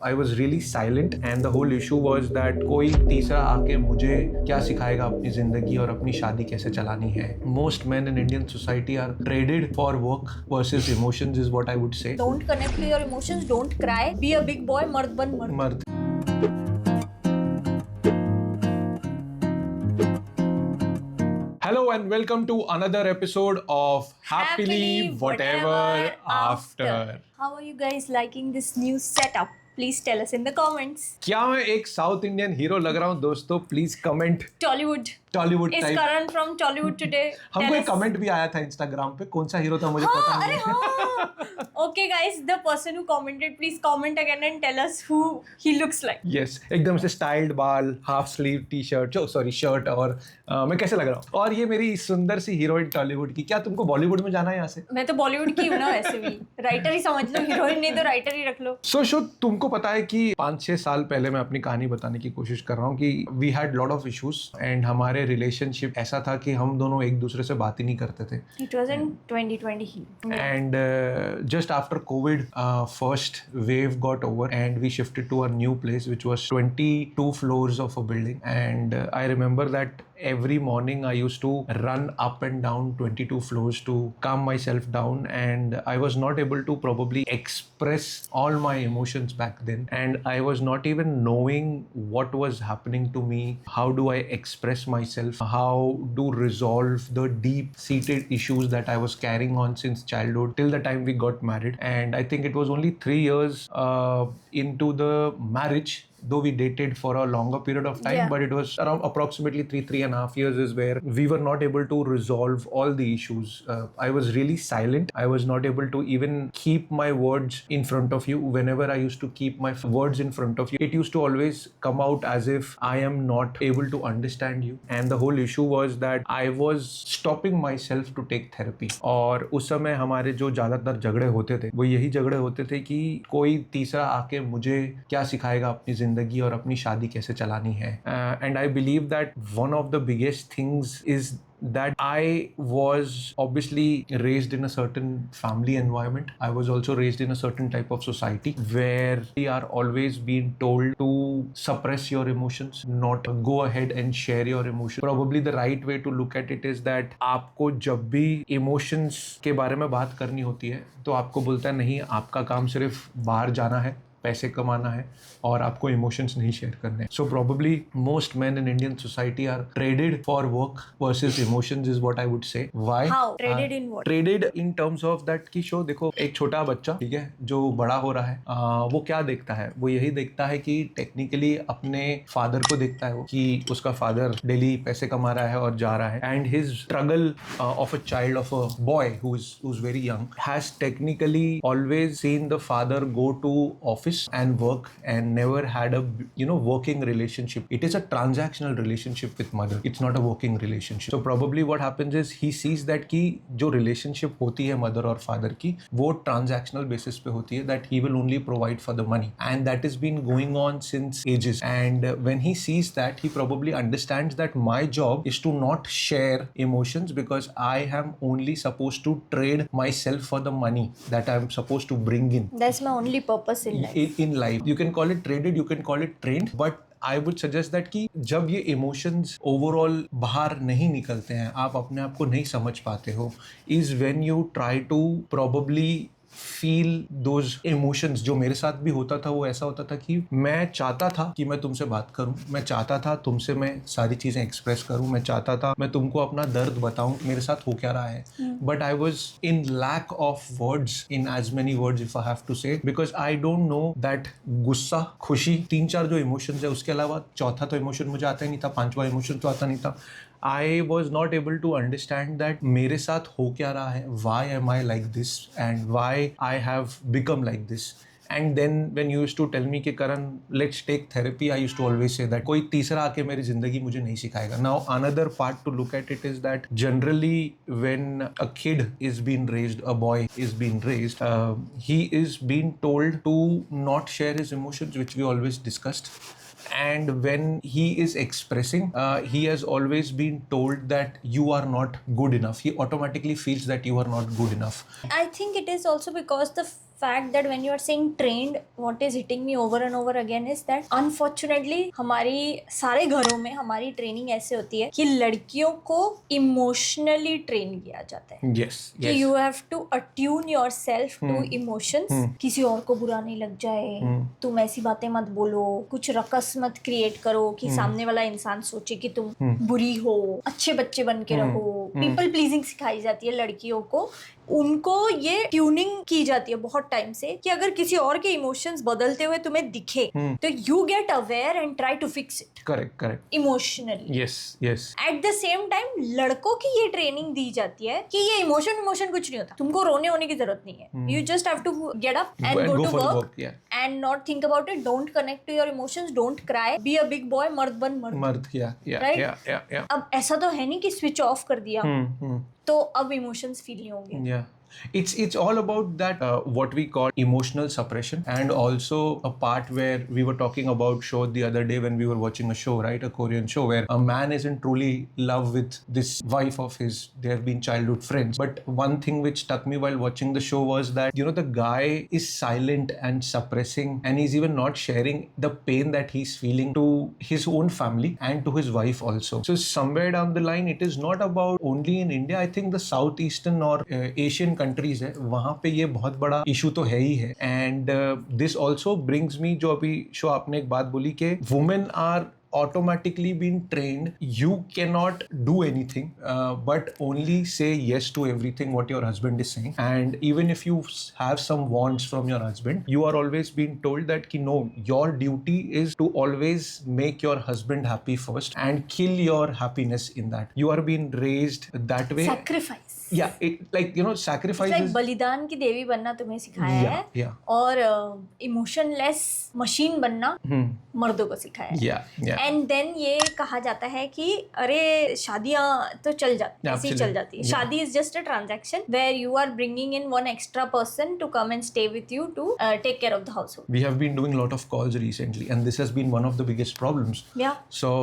I was really silent and the whole issue was that कोई तीसरा आके मुझे क्या सिखाएगा अपनी जिंदगी और अपनी शादी कैसे चलानी है. Most men in Indian society are traded for work versus emotions is what I would say. Don't connect to your emotions, don't cry, be a big boy, मर्द बन मर्द. मर्द. Hello and welcome to another episode of Happily Whatever After. How are you guys liking this new setup? Please tell us in the comments. क्या मैं एक south Indian hero लग रहा हूँ दोस्तों? Please comment. Tollywood. Tollywood Is type. Karan from Tollywood today? हमको Tell एक us. Comment भी आया था इंस्टाग्राम पे. कौन सा हीरो था मुझे हाँ, पता अरे नहीं. हाँ. Okay guys, the person who commented, please comment again and tell us who he looks like. Yes एकदम से स्टाइल्ड बाल, half sleeve T shirt, sorry shirt. और मैं कैसे लग रहा हूँ? और ये मेरी सुंदर सी हीरोइन टॉलीवुड की. क्या तुमको बॉलीवुड में जाना है यहाँ से? मैं तो बॉलीवुड की हूँ ना वैसे भी. राइटर ही समझ लो, हीरोइन नहीं तो राइटर ही रख लो. सो तुमको पता है कि 5-6 साल पहले मैं अपनी कहानी बताने की कोशिश कर रहा हूँ कि we had lot of issues and हमारे रिलेशनशिप ऐसा था कि हम दोनों एक दूसरे से बात ही नहीं करते थे. It was in 2020. And just after COVID, first wave got over and we shifted to a new place which was 22 floors of a building. And I remember that every morning I used to run up and down 22 floors to calm myself down, and I was not able to probably express all my emotions back then, and I was not even knowing what was happening to me. How do I express myself? How to resolve the deep seated issues that I was carrying on since childhood till the time we got married. And I think it was only 3 years into the marriage, though we dated for a longer period of time, Yeah. but it was around approximately 3.5 years is where we were not able to resolve all the issues. I was really silent. I was not able to even keep my words in front of you. Whenever I used to keep my words in front of you, it used to always come out as if I am not able to understand you. And the whole issue was that I was stopping myself to take therapy. और उस समय हमारे जो ज़्यादातर झगड़े होते थे वो यही झगड़े होते थे कि कोई तीसरा आके मुझे क्या सिखाएगा अपनी जिंदगी और अपनी शादी कैसे चलानी है. And I believe that one of the biggest things is that I was obviously raised in a certain family environment. I was also raised in a certain type of society where we are always being told to suppress your emotions, not go ahead and share your emotions. Probably the right way to look at it is that आपको जब भी emotions के बारे में बात करनी होती है तो आपको बोलता है नहीं, आपका काम सिर्फ बाहर जाना है, पैसे कमाना है और आपको इमोशंस नहीं शेयर करने. So probably most men in Indian society are traded for work versus emotions is what I would say. Why? How? Traded in what? Traded in terms of that कि शो देखो, एक छोटा बच्चा, ठीक है, जो बड़ा हो रहा है, वो क्या देखता है? वो यही देखता है कि टेक्निकली अपने फादर को देखता है वो कि उसका फादर डेली पैसे कमा रहा है और जा रहा है. And his struggle of a child, of a boy who is very young, has technically always seen the father go to office and work and never had a working relationship. It is a transactional relationship with mother. It's not a working relationship. So probably what happens is he sees that कि जो relationship होती है mother और father की, वो transactional basis पे होती है, that he will only provide for the money, and that has been going on since ages. And when he sees that, he probably understands that my job is to not share emotions because I am only supposed to trade myself for the money that I am supposed to bring in. That's my only purpose in life. In life, you can call it traded, you can call it trained, but I would suggest that कि जब ये emotions overall बाहर नहीं निकलते हैं, आप अपने आप को नहीं समझ पाते हो, is when you try to probably feel those emotions. जो मेरे साथ भी होता था वो ऐसा होता था कि मैं चाहता था कि मैं तुमसे बात करूं, मैं चाहता था तुमसे मैं सारी चीज़ें एक्सप्रेस करूं, मैं चाहता था मैं तुमको अपना दर्द बताऊं, मेरे साथ हो क्या रहा है. But I was in lack of words, in as many words if I have to say, because I don't know that गुस्सा, खुशी, 3-4 जो इमोशंस है, उसके अलावा चौथा तो इमोशन मुझे आता ही नहीं था, 5वां इमोशन तो आता नहीं था. I was not able to understand that मेरे साथ हो क्या रहा है, why am I like this and why I have become like this. And then when you used to tell me कि Karan, let's take therapy, I used to always say that कोई तीसरा आके मेरी जिंदगी मुझे नहीं सिखाएगा. Now another part to look at it is that generally when a kid is being raised, a boy is being raised, he is being told to not share his emotions, which we always discussed. And when he is expressing, he has always been told that you are not good enough. He automatically feels that you are not good enough. I think it is also because the fact that when you are saying trained, what is hitting me over and over again is that unfortunately हमारी सारे घरों में हमारी training ऐसे होती है कि लड़कियों को इमोशनली ट्रेन किया जाता है Yes, कि yes. You have to attune yourself to emotions, किसी और को बुरा नहीं लग जाए, तुम ऐसी बातें मत बोलो, कुछ रकस मत क्रिएट करो कि सामने वाला इंसान सोचे कि तुम बुरी हो, अच्छे बच्चे बन के रहो. पीपल प्लीजिंग सिखाई जाती है लड़कियों को. उनको ये ट्यूनिंग की जाती है बहुत टाइम से कि अगर किसी और के इमोशंस बदलते हुए तुम्हें दिखे तो you get aware and try to fix it. Correct. Emotionally. Yes, yes. At the same time लड़कों की ये ट्रेनिंग दी जाती है कि ये इमोशन कुछ नहीं होता, तुमको रोने होने की जरूरत नहीं है, you just have to get up and go to work and not think about it, don't connect to your emotions, don't cry, be a big boy, मर्द बन मर्द. Yeah. अब ऐसा तो है नहीं कि स्विच ऑफ कर दिया तो अब इमोशंस फील नहीं होंगे. Yeah. It's all about that what we call emotional suppression, and also a part where we were talking about show the other day when we were watching a show, right, a Korean show where a man is in truly love with this wife of his. They have been childhood friends, but one thing which struck me while watching the show was that the guy is silent and suppressing, and he's even not sharing the pain that he's feeling to his own family and to his wife also. So somewhere down the line, it is not about only in India. I think the southeastern or Asian countries है वहाँ पे ये बहुत बड़ा issue तो है ही है. And this also brings me, जो अभी शो आपने एक बात बोली कि women are automatically been trained, you cannot do anything but only say yes to everything what your husband is saying. And even if you have some wants from your husband, you are always being told that ki no, your duty is to always make your husband happy first and kill your happiness in that. You are being raised that way. Sacrifice. Yeah, it like sacrifice like is बलिदान की देवी बनना तुम्हें सिखाया है और emotionless machine बनना मर्दों को सिखाया है. एंड देन ये कहा जाता है कि अरे शादियां तो चल जाती ऐसी चल जाती है. शादी is just a transaction where you are bringing in one extra person to come and stay with you to take care of the household. We have been doing a lot of calls recently, and this has been one of the biggest problems. Yeah. So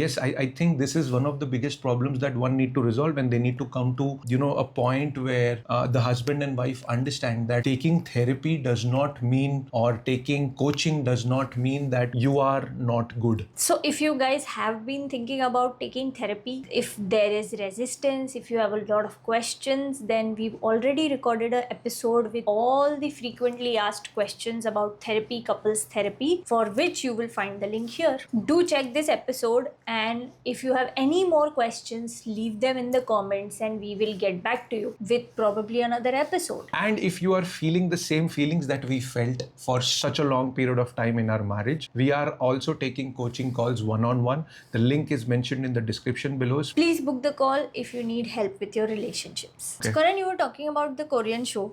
yes, I think this is one of the biggest problems that one need to resolve, and they need to come to a point where the husband and wife understand that taking therapy does not mean, or taking coaching does not mean that you are not good. So if you guys have been thinking about taking therapy, if there is resistance, if you have a lot of questions, then we've already recorded an episode with all the frequently asked questions about therapy, couples therapy, for which you will find the link here. Do check this episode, and if you have any more questions, leave them in the comments and we will get back to you with probably another episode. And if you are feeling the same feelings that we felt for such a long period of time in our marriage, we are also taking coaching calls one-on-one. The link is mentioned in the description below. Please book the call if you need help with your relationships. Okay. So Karan, you were talking about the Korean show.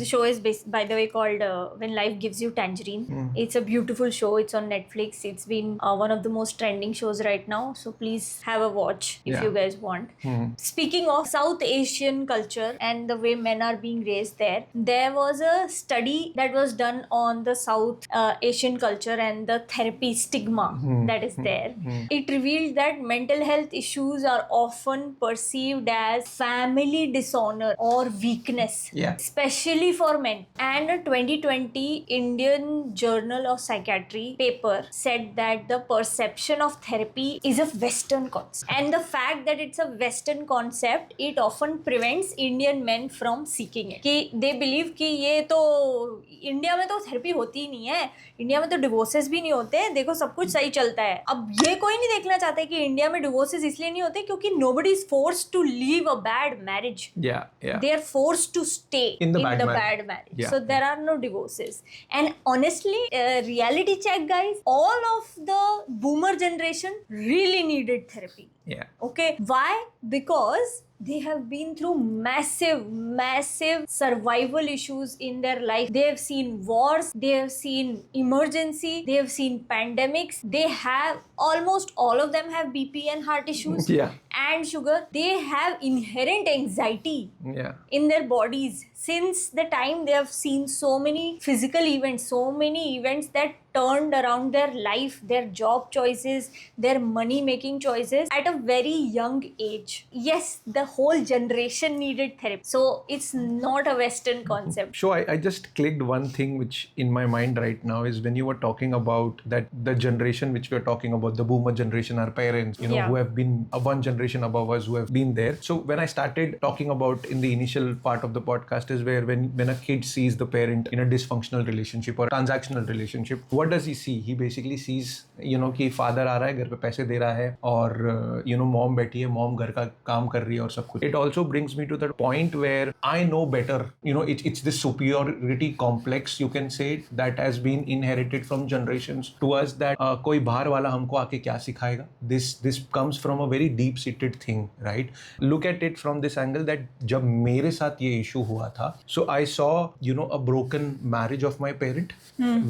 The show is by the way called When Life Gives You Tangerine. It's a beautiful show. It's on Netflix. It's been one of the most trending shows right now. So please have a watch if you guys want. Speaking of South Asian culture and the way men are being raised there was a study that was done on the South Asian culture and the therapy stigma that is there. It revealed that mental health issues are often perceived as family dishonor or weakness, especially for men. And a 2020 Indian Journal of Psychiatry paper said that the perception of therapy is a Western concept, and the fact that it's a Western concept, it often prevents Indian men from seeking it. कि they believe कि ये तो India में तो therapy होती ही नहीं है, India में तो डिवोर्सेस भी नहीं होते, देखो सब कुछ सही चलता है. अब ये कोई नहीं देखना चाहता कि इंडिया में डिवोर्सेस इसलिए नहीं होते क्योंकि nobody is forced to leave a bad marriage. They are forced to stay in the bad marriage. So there are no divorces. And honestly, reality check guys, all of the boomer generation really needed therapy. Okay, why? Because they have been through massive survival issues in their life. They have seen wars, they have seen emergency, they have seen pandemics. They have, almost all of them have BP and heart issues and sugar. They have inherent anxiety in their bodies since the time they have seen so many physical events, so many events that turned around their life, their job choices, their money making choices at a very young age. Yes, the whole generation needed therapy, so it's not a Western concept. So I just clicked one thing which in my mind right now is when you were talking about that the generation which we are talking about, the boomer generation, our parents, you know, Yeah. who have been one generation above us, who have been there. So when I started talking about in the initial part of the podcast is where when a kid sees the parent in a dysfunctional relationship or transactional relationship, what does he see? He basically sees, you know, कि father आ रहा है, घर पे पैसे दे रहा है और you know, mom बैठी है, mom घर का काम कर रही है और सब कुछ. It also brings me to that point where I know better. You know, it's this superiority complex, you can say, that has been inherited from generations to us, that कोई बाहर वाला हमको आके क्या सिखाएगा. This comes from a very deep seated thing, right? Look at it from this angle that जब मेरे साथ ये issue हुआ था, so I saw, you know, a broken marriage of my parent,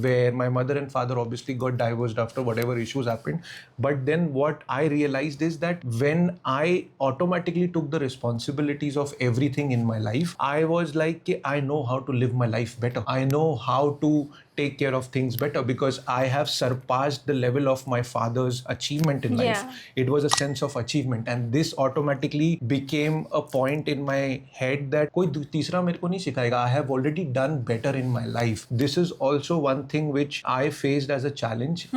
where my mother and father obviously got divorced after whatever issues happened. But then what I realized is that when I automatically took the responsibilities of everything in my life, I was like, I know how to live my life better. I know how to take care of things better because I have surpassed the level of my father's achievement in life. Yeah. It was a sense of achievement, and this automatically became a point in my head that कोई तीसरा मेरे को नहीं सिखाएगा. I have already done better in my life. This is also one thing which I faced as a challenge,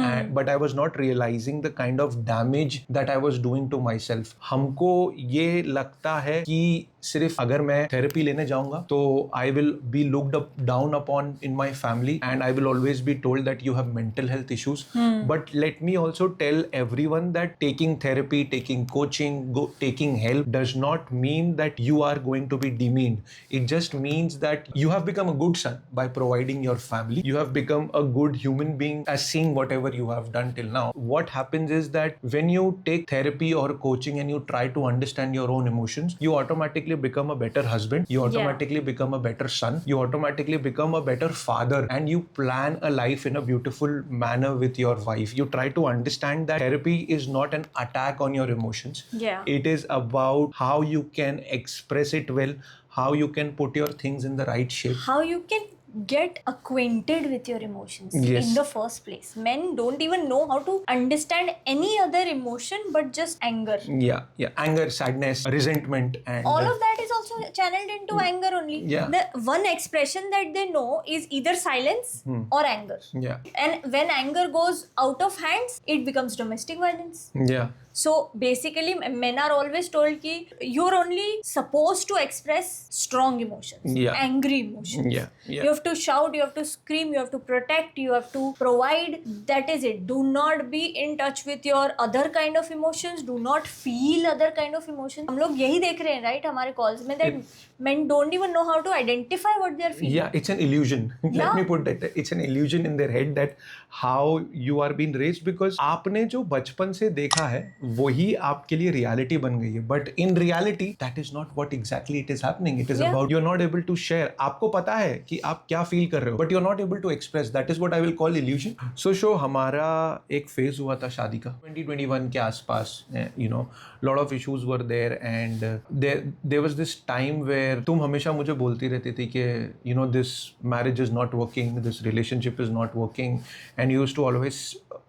but I was not realizing the kind of damage that I was doing to myself. हमको ये लगता है कि सिर्फ अगर मैं therapy लेने जाऊंगा तो I will be looked down upon in my family and I will always be told that you have mental health issues. But let me also tell everyone that taking therapy, taking coaching, taking help does not mean that you are going to be demeaned. It just means that you have become a good son by providing your family. You have become a good human being as seeing whatever you have done till now. What happens is that when you take therapy or coaching and you try to understand your own emotions, you automatically become a better husband. You automatically become a better son. You automatically become a better father, and you plan a life in a beautiful manner with your wife. You try to understand that therapy is not an attack on your emotions. Yeah. It is about how you can express it well, how you can put your things in the right shape. How you can get acquainted with your emotions Yes. in the first place. Men don't even know how to understand any other emotion but just anger. Yeah, anger, sadness, resentment, and All of that is also channeled into anger only. Yeah. The one expression that they know is either silence or anger. yeah, And when anger goes out of hands, it becomes domestic violence. yeah. So basically, men are always told कि you're only supposed to express strong emotions, Yeah. angry emotions. Yeah, yeah. You have to shout, you have to scream, you have to protect, you have to provide. That is it. Do not be in touch with your other kind of emotions. Do not feel other kind of emotions. हम लोग यही देख रहे हैं, right? हमारे calls में that men don't even know how to identify what they are feeling. Yeah, it's an illusion. Let Yeah. me put that. It's an illusion in their head that how you are being raised, because आपने जो बचपन से देखा है वही आपके लिए reality बन गई है. But in reality, that is not what exactly it is happening. It is Yeah. about you're not able to share. आपको पता है कि आप क्या feel कर रहे हो, but you're not able to express. That is what I will call illusion. So हमारा एक phase हुआ था शादी का 2021 के आसपास. You know, lot of issues were there, and there was this time where तुम हमेशा मुझे बोलती रहती थी कि you know, this marriage is not working, this relationship is not working, and you used to always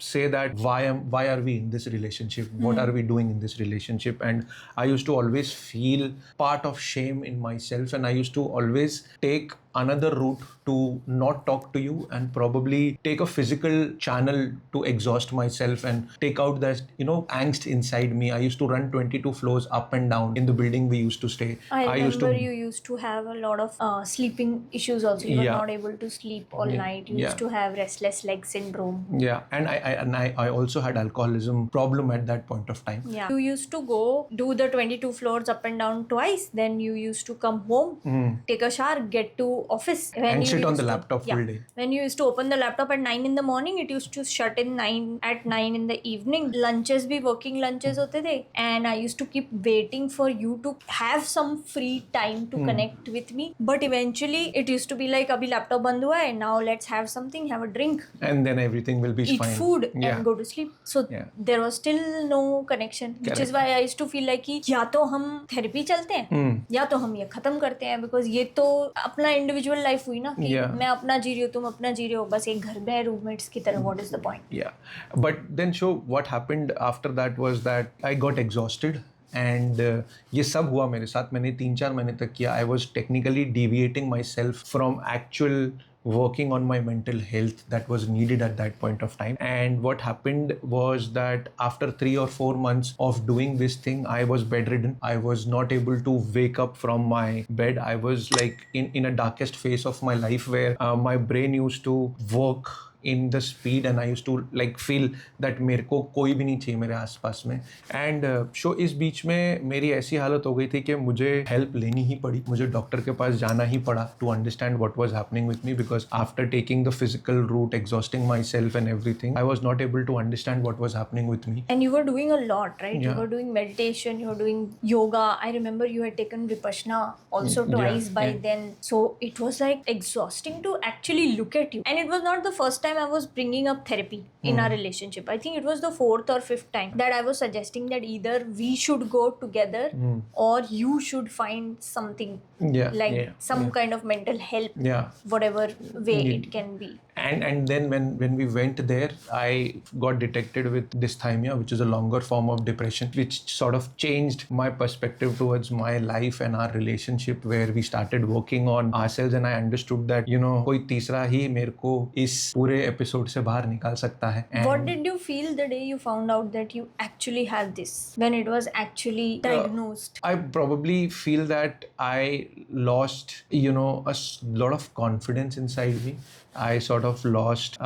say that why are we in this relationship, what are we doing in this relationship. And I used to always feel part of shame in myself, and I used to always take another route to not talk to you and probably take a physical channel to exhaust myself and take out that, you know, angst inside me. I used to run 22 floors up and down in the building we used to stay. I used to remember you used to have a lot of sleeping issues also. You were Yeah. not able to sleep all night. You Yeah. used to have restless leg syndrome. Yeah, and I also had alcoholism problem at that point of time. Yeah. You used to go do the 22 floors up and down twice. Then you used to come home, take a shower, get to office. And you sit on used the to- laptop full day. When you used to open the laptop at 9 in the morning, it used to shut in 9 in the evening. Lunches भी working lunches होते थे. And I used to keep waiting for you to have some free time to connect with me. But eventually it used to be like अभी laptop बंद हुआ है, now let's have something, have a drink, And then everything will be eat fine. food Yeah. and go to sleep. So Yeah. there was still no connection, which is Correct. why I used to feel like कि या तो हम therapy चलते हैं या तो हम ये खत्म करते हैं, because ये तो अपना इंडिविजुअल इंडिविजुअल लाइफ हुई ना कि Yeah. मैं अपना जी रही हूँ, तुम अपना जी रहे हो, बस एक घर में है रूममेट्स की तरह. What is the point? Yeah, but then show what happened after that was that I got exhausted and ये सब हुआ मेरे साथ. मैंने 3-4 महीने तक किया. I was technically deviating myself from actual working on my mental health that was needed at that point of time. And what happened was that after 3 or 4 months of doing this thing, I was bedridden. I was not able to wake up from my bed. I was like in a darkest phase of my life where my brain used to work in the speed and I used to like feel that मेरे को कोई भी नहीं चाहिए मेरे आसपास में. And show इस बीच में मेरी ऐसी हालत हो गई थी कि मुझे हेल्प लेनी ही पड़ी. मुझे डॉक्टर के पास जाना ही पड़ा to understand what was happening with me, because after taking the physical route, exhausting myself and everything, I was not able to understand what was happening with me. And you were doing a lot, right? You Yeah. were doing meditation, you were doing yoga. I remember you had taken Vipassana also twice by yeah. then. So it was like exhausting to actually look at you. And it was not the first time I was bringing up therapy in our relationship. I think it was the 4th or 5th time that I was suggesting that either we should go together or you should find something Yeah, like yeah, some yeah. kind of mental help, Yeah. whatever way it can be. And then when we went there, I got detected with dysthymia, which is a longer form of depression, which sort of changed my perspective towards my life and our relationship, where we started working on ourselves and I understood that कोई तीसरा ही मेरे को इस पूरे episode से बाहर निकाल सकता है. What did you feel the day you found out that you actually had this, when it was actually diagnosed? I probably feel that I lost, lot of confidence inside me. I sort of lost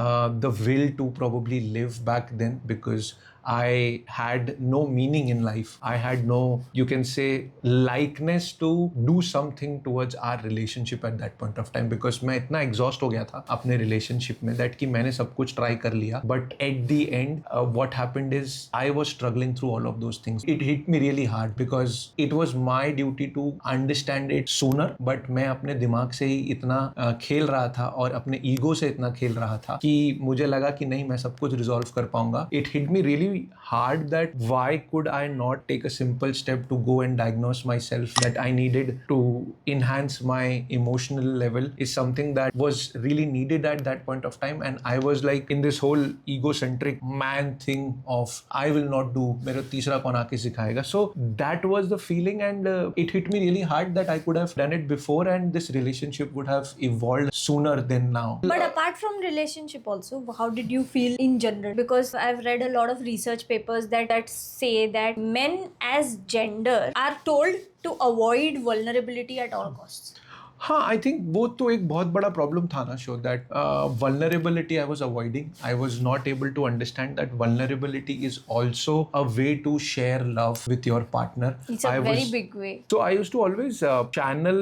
the will to probably live back then, because I had no meaning in life. I had no, you can say, likeness to do something towards our relationship at that point of time, because मैं इतना exhaust हो गया था अपने relationship में that कि मैंने सब कुछ try कर लिया. But at the end, what happened is I was struggling through all of those things. It hit me really hard because it was my duty to understand it sooner. But मैं अपने दिमाग से ही इतना खेल रहा था और अपने ego से इतना खेल रहा था कि मुझे लगा कि नहीं, मैं सब कुछ resolve कर पाऊंगा. It hit me really hard that why could I not take a simple step to go and diagnose myself, that I needed to enhance my emotional level is something that was really needed at that point of time. And I was like in this whole egocentric man thing of I will not do, मेरा तीसरा कौन आके सिखाएगा. So that was the feeling, and it hit me really hard that I could have done it before and this relationship would have evolved sooner than now. But apart from relationship also, how did you feel in general? Because I've read a lot of research papers that say that men as gender are told to avoid vulnerability at all costs. हाँ, I think वो तो एक बहुत बड़ा problem था ना show, that vulnerability I was avoiding. I was not able to understand that vulnerability is also a way to share love with your partner. It's a very big way. So I used to always channel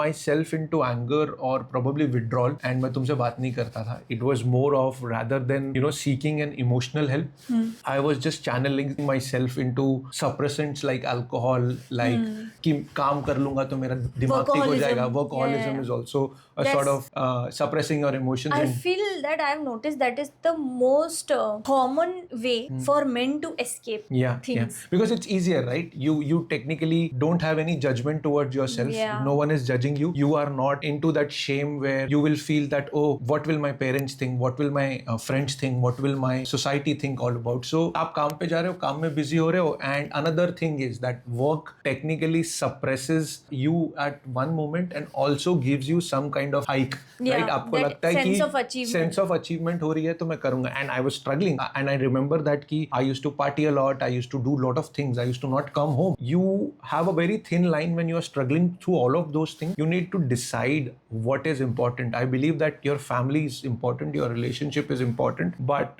myself into anger or probably withdrawal, and मैं तुमसे बात नहीं करता था. It was more of, rather than seeking an emotional help, I was just channeling myself into suppressants like alcohol, like कि काम कर लूंगा तो मेरा दिमाग ठीक हो जाएगा. Workaholism is also a sort of suppressing your emotions. I feel that I've noticed that is the most common way for men to escape things. Because it's easier, right? You technically don't have any judgment towards yourself. Yeah. No one is judging you. You are not into that shame where you will feel that, oh, what will my parents think? What will my friends think? What will my society think all about? So आप काम पे जा रहे हो, काम में busy हो रहे हो, and another thing is that work technically suppresses you at one moment and also gives you some kind of hike, right? आपको लगता है कि sense of achievement हो रही है तो मैं करूँगा. And I was struggling, and I remember that कि I used to party a lot, I used to do lot of things, I used to not come home. You have a very thin line when you are struggling through all of those things. You need to decide what is important. I believe that your family is important, your relationship is important, but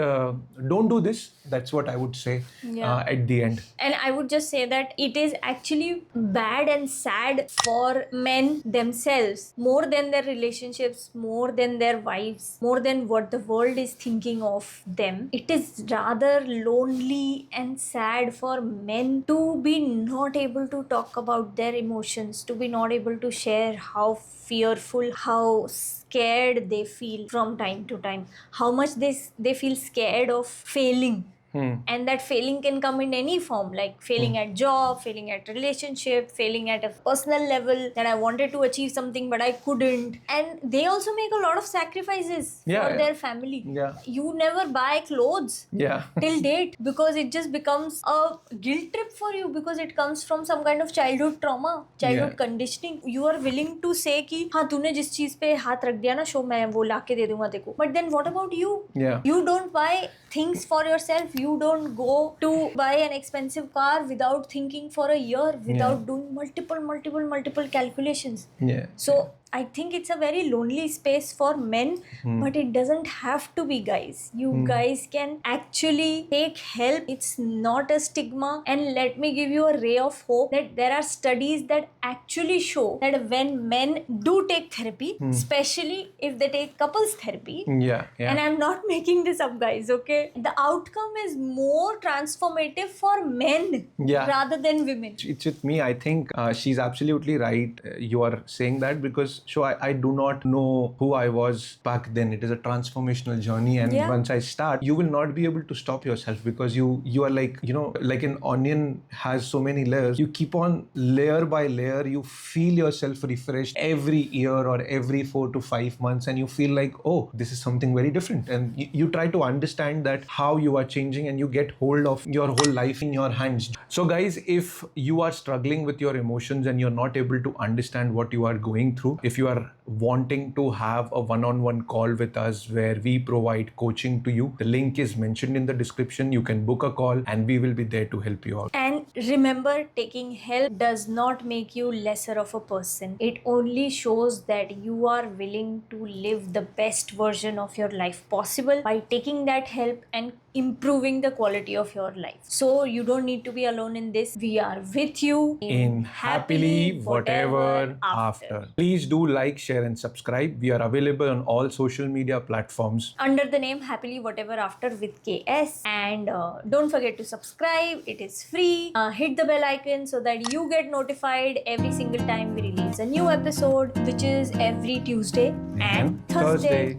don't do this. That's what I would say at the end. And I would just say that it is actually bad and sad for men themselves, more than their relationships, more than their wives, more than what the world is thinking of them. It is rather lonely and sad for men to be not able to talk about their emotions, to be not able to share how fearful, how scared they feel from time to time, how much they feel scared of failing. And that failing can come in any form, like failing at job, failing at relationship, failing at a personal level, that I wanted to achieve something but I couldn't. And they also make a lot of sacrifices Yeah, for yeah. their family. Yeah. You never buy clothes Yeah. till date because it just becomes a guilt trip for you, because it comes from some kind of childhood trauma, childhood Yeah. conditioning. You are willing to say कि हाँ तूने जिस चीज पे हाथ रख दिया ना शो, मैं वो लाके दे दूंगा तेको. But then what about you? Yeah. You don't buy things for yourself. You don't go to buy an expensive car without thinking for a year, without doing multiple calculations. Yeah. So I think it's a very lonely space for men, but it doesn't have to be, guys. You guys can actually take help. It's not a stigma. And let me give you a ray of hope that there are studies that actually show that when men do take therapy, especially if they take couples therapy, Yeah. Yeah. and I'm not making this up, guys, okay? The outcome is more transformative for men Yeah. rather than women. It's with me. I think she's absolutely right. You are saying that because I do not know who I was back then. It is a transformational journey, and Yeah. once I start, you will not be able to stop yourself because you are like, you know, like an onion has so many layers. You keep on layer by layer. You feel yourself refreshed every year or every 4 to 5 months, and you feel like, oh, this is something very different. And you try to understand that how you are changing, and you get hold of your whole life in your hands. So guys, if you are struggling with your emotions and you're not able to understand what you are going through, if you are wanting to have a one-on-one call with us where we provide coaching to you, the link is mentioned in the description. You can book a call and we will be there to help you out. And remember, taking help does not make you lesser of a person. It only shows that you are willing to live the best version of your life possible by taking that help and improving the quality of your life. So you don't need to be alone in this. We are with you In Happily Whatever After. Please do like, share and subscribe. We are available on all social media platforms under the name Happily Whatever After with KS. And don't forget to subscribe. It is free. Hit the bell icon so that you get notified every single time we release a new episode, which is every Tuesday and Thursday.